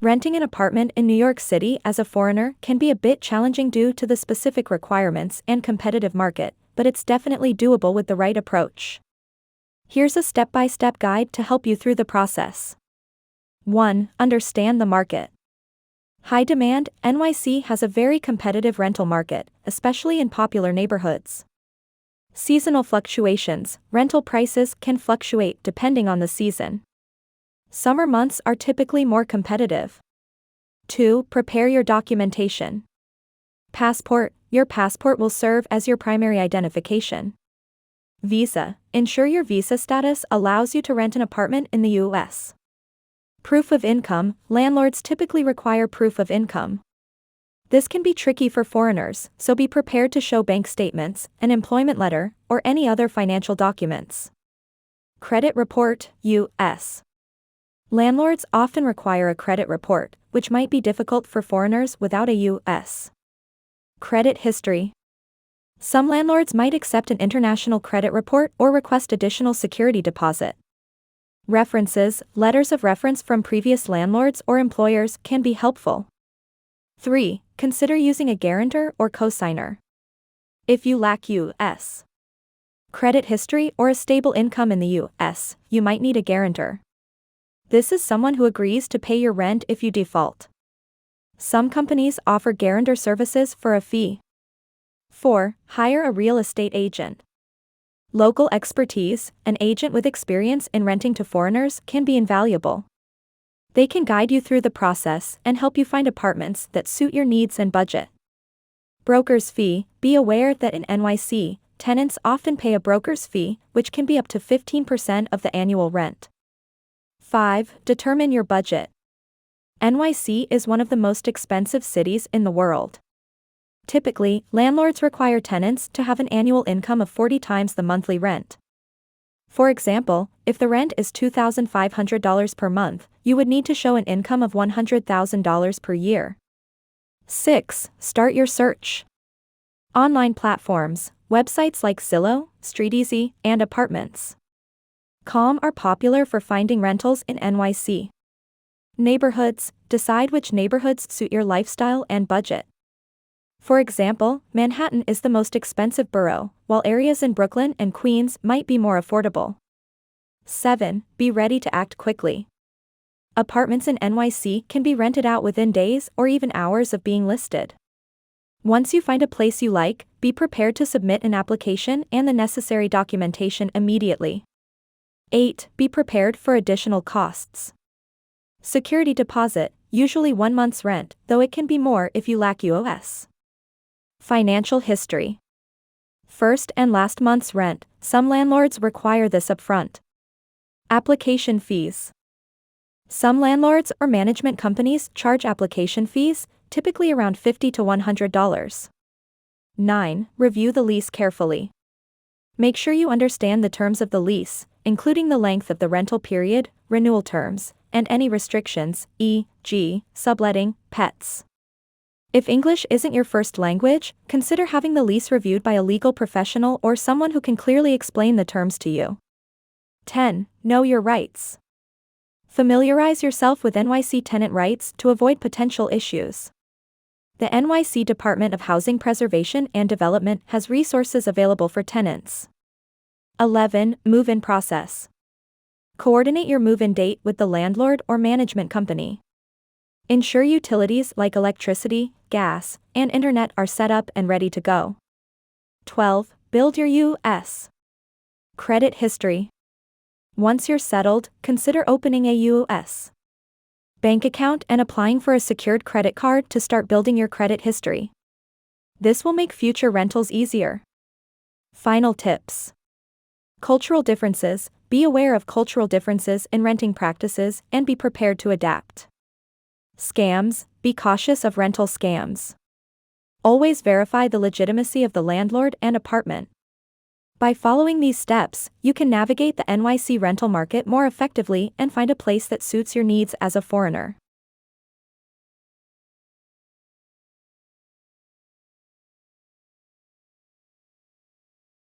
Renting an apartment in New York City as a foreigner can be a bit challenging due to the specific requirements and competitive market, but it's definitely doable with the right approach. Here's a step-by-step guide to help you through the process. 1. Understand the market. High demand, NYC has a very competitive rental market, especially in popular neighborhoods. Seasonal fluctuations, rental prices can fluctuate depending on the season. Summer months are typically more competitive. 2. Prepare your documentation. Passport. Your passport will serve as your primary identification. Visa. Ensure your visa status allows you to rent an apartment in the U.S. Proof of income. Landlords typically require proof of income. This can be tricky for foreigners, so be prepared to show bank statements, an employment letter, or any other financial documents. Credit report, U.S. Landlords often require a credit report, which might be difficult for foreigners without a U.S. credit history. Some landlords might accept an international credit report or request additional security deposit. References, letters of reference from previous landlords or employers can be helpful. 3. Consider using a guarantor or cosigner. If you lack U.S. credit history or a stable income in the U.S., you might need a guarantor. This is someone who agrees to pay your rent if you default. Some companies offer guarantor services for a fee. 4. Hire a real estate agent. Local expertise, an agent with experience in renting to foreigners, can be invaluable. They can guide you through the process and help you find apartments that suit your needs and budget. Broker's fee. Be aware that in NYC, tenants often pay a broker's fee, which can be up to 15% of the annual rent. 5. Determine your budget. NYC is one of the most expensive cities in the world. Typically, landlords require tenants to have an annual income of 40 times the monthly rent. For example, if the rent is $2,500 per month, you would need to show an income of $100,000 per year. 6. Start your search. Online platforms, websites like Zillow, StreetEasy, and Apartments.com are popular for finding rentals in NYC. Neighborhoods. Decide which neighborhoods suit your lifestyle and budget. For example, Manhattan is the most expensive borough, while areas in Brooklyn and Queens might be more affordable. 7. Be ready to act quickly. Apartments in NYC can be rented out within days or even hours of being listed. Once you find a place you like, be prepared to submit an application and the necessary documentation immediately. 8. Be prepared for additional costs. Security deposit, usually 1 month's rent, though it can be more if you lack U.S. financial history. First and last month's rent. Some landlords require this upfront. Application fees. Some landlords or management companies charge application fees, typically around $50 to $100. 9. Review the lease carefully. Make sure you understand the terms of the lease, including the length of the rental period, renewal terms, and any restrictions, e.g., subletting, pets. If English isn't your first language, consider having the lease reviewed by a legal professional or someone who can clearly explain the terms to you. 10. Know your rights. Familiarize yourself with NYC tenant rights to avoid potential issues. The NYC Department of Housing Preservation and Development has resources available for tenants. 11. Move-in process. Coordinate your move-in date with the landlord or management company. Ensure utilities like electricity, gas, and internet are set up and ready to go. 12. Build your U.S. credit history. Once you're settled, consider opening a U.S. bank account and applying for a secured credit card to start building your credit history. This will make future rentals easier. Final tips. Cultural differences. Be aware of cultural differences in renting practices and be prepared to adapt. Scams. Be cautious of rental scams. Always verify the legitimacy of the landlord and apartment. By following these steps, you can navigate the NYC rental market more effectively and find a place that suits your needs as a foreigner.